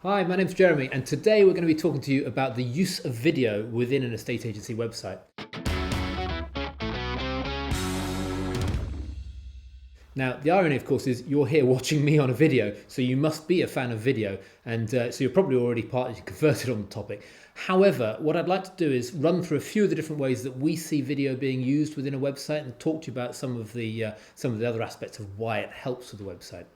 Hi, my name's Jeremy, and today we're going to be talking to you about the use of video within an estate agency website. Now, the irony, of course, is you're here watching me on a video, so you must be a fan of video, and so you're probably already partly converted on the topic. However, what I'd like to do is run through a few of the different ways that we see video being used within a website, and talk to you about some of the other aspects of why it helps with the website.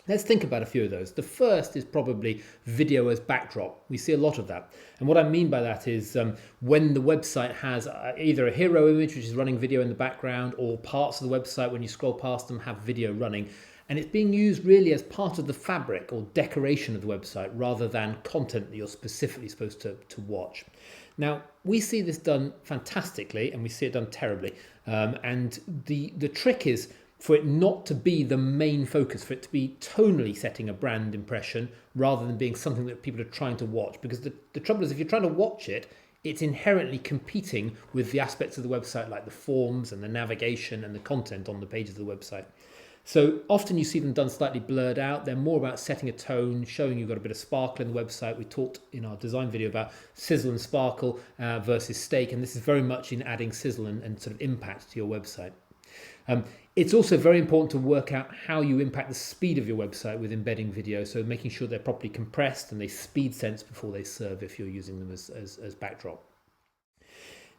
Let's think about a few of those. The first is probably video as backdrop. We see a lot of that. And what I mean by that is when the website has either a hero image, which is running video in the background, or parts of the website, when you scroll past them, have video running. And it's being used really as part of the fabric or decoration of the website rather than content that you're specifically supposed to watch. Now, we see this done fantastically and we see it done terribly. And the trick is for it not to be the main focus, for it to be tonally setting a brand impression rather than being something that people are trying to watch. Because the trouble is, if you're trying to watch it, it's inherently competing with the aspects of the website like the forms and the navigation and the content on the pages of the website. So often you see them done slightly blurred out. They're more about setting a tone, showing you've got a bit of sparkle in the website. We talked in our design video about sizzle and sparkle versus steak, and this is very much in adding sizzle and sort of impact to your website. It's also very important to work out how you impact the speed of your website with embedding video, so making sure they're properly compressed and they speed sense before they serve if you're using them as backdrop.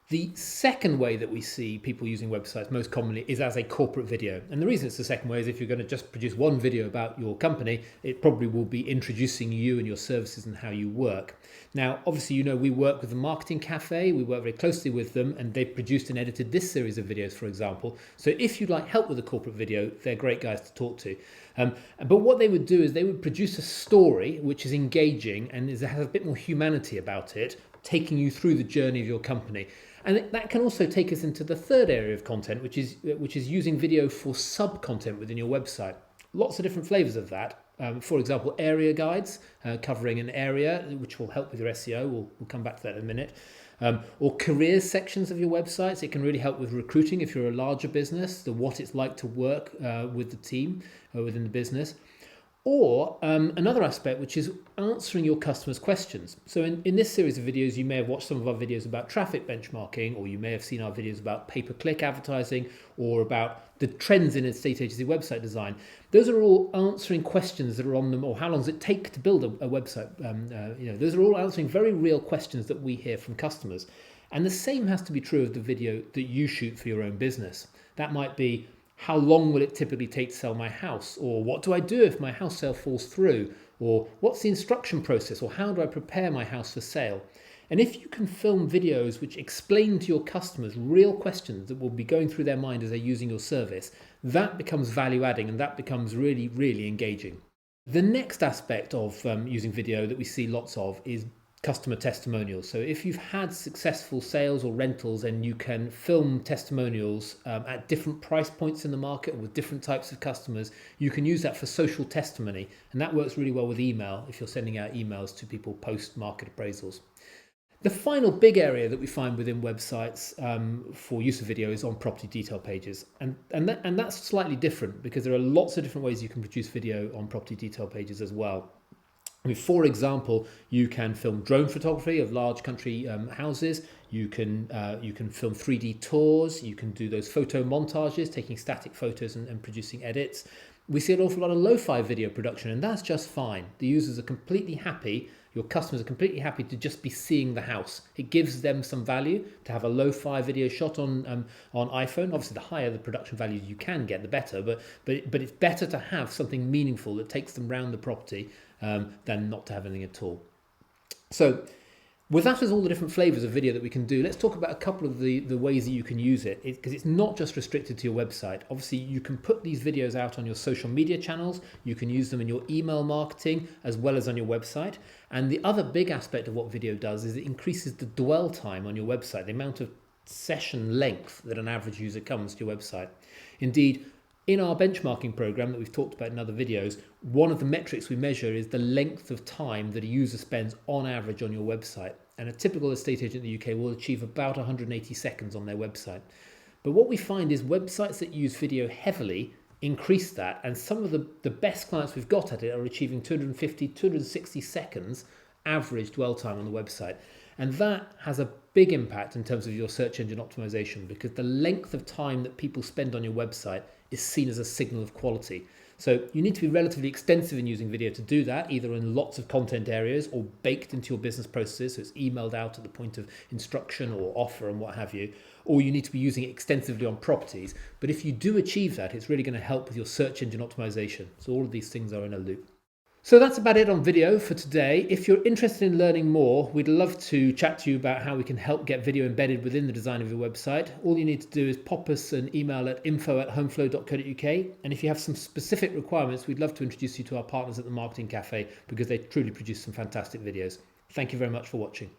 The second way that we see people using websites most commonly is as a corporate video. And the reason it's the second way is if you're going to just produce one video about your company, it probably will be introducing you and your services and how you work. Now, obviously, you know, we work with the Marketing Cafe, we work very closely with them, and they've produced and edited this series of videos, for example. So if you'd like help with a corporate video, they're great guys to talk to. But what they would do is they would produce a story which is engaging and has a bit more humanity about it, taking you through the journey of your company. And that can also take us into the third area of content, which is using video for sub-content within your website. Lots of different flavors of that. For example, area guides covering an area, which will help with your SEO. We'll come back to that in a minute. Or careers sections of your websites. It can really help with recruiting if you're a larger business, what it's like to work with the team within the business. Or another aspect, which is answering your customers' questions. So in this series of videos, you may have watched some of our videos about traffic benchmarking, or you may have seen our videos about pay-per-click advertising, or about the trends in estate agency website design. Those are all answering questions that are on them, or how long does it take to build a website? Those are all answering very real questions that we hear from customers. And the same has to be true of the video that you shoot for your own business. That might be, how long will it typically take to sell my house? Or what do I do if my house sale falls through? Or what's the instruction process? Or how do I prepare my house for sale? And if you can film videos which explain to your customers real questions that will be going through their mind as they're using your service, that becomes value adding and that becomes really, really engaging. The next aspect of using video that we see lots of is customer testimonials. So if you've had successful sales or rentals and you can film testimonials at different price points in the market with different types of customers, you can use that for social testimony. And that works really well with email if you're sending out emails to people post-market appraisals. The final big area that we find within websites for use of video is on property detail pages. And that's slightly different because there are lots of different ways you can produce video on property detail pages as well. I mean, for example, you can film drone photography of large country houses. You can film 3D tours. You can do those photo montages, taking static photos and producing edits. We see an awful lot of lo-fi video production, and that's just fine. The users are completely happy. Your customers are completely happy to just be seeing the house. It gives them some value to have a lo-fi video shot on iPhone. Obviously, the higher the production values you can get, the better. But it's better to have something meaningful that takes them round the property than not to have anything at all. So with that as all the different flavors of video that we can do, let's talk about a couple of the ways that you can use it, because it's not just restricted to your website. Obviously, you can put these videos out on your social media channels. You can use them in your email marketing as well as on your website. And the other big aspect of what video does is it increases the dwell time on your website, the amount of session length that an average user comes to your website. Indeed, in our benchmarking program that we've talked about in other videos, one of the metrics we measure is the length of time that a user spends on average on your website. And a typical estate agent in the UK will achieve about 180 seconds on their website. But what we find is websites that use video heavily increased that. And some of the best clients we've got at it are achieving 250, 260 seconds average dwell time on the website. And that has a big impact in terms of your search engine optimization, because the length of time that people spend on your website is seen as a signal of quality. So you need to be relatively extensive in using video to do that, either in lots of content areas or baked into your business processes, so it's emailed out at the point of instruction or offer and what have you, or you need to be using it extensively on properties. But if you do achieve that, it's really going to help with your search engine optimization. So all of these things are in a loop. So that's about it on video for today. If you're interested in learning more, we'd love to chat to you about how we can help get video embedded within the design of your website. All you need to do is pop us an email at info@homeflow.co.uk. And if you have some specific requirements, we'd love to introduce you to our partners at the Marketing Cafe, because they truly produce some fantastic videos. Thank you very much for watching.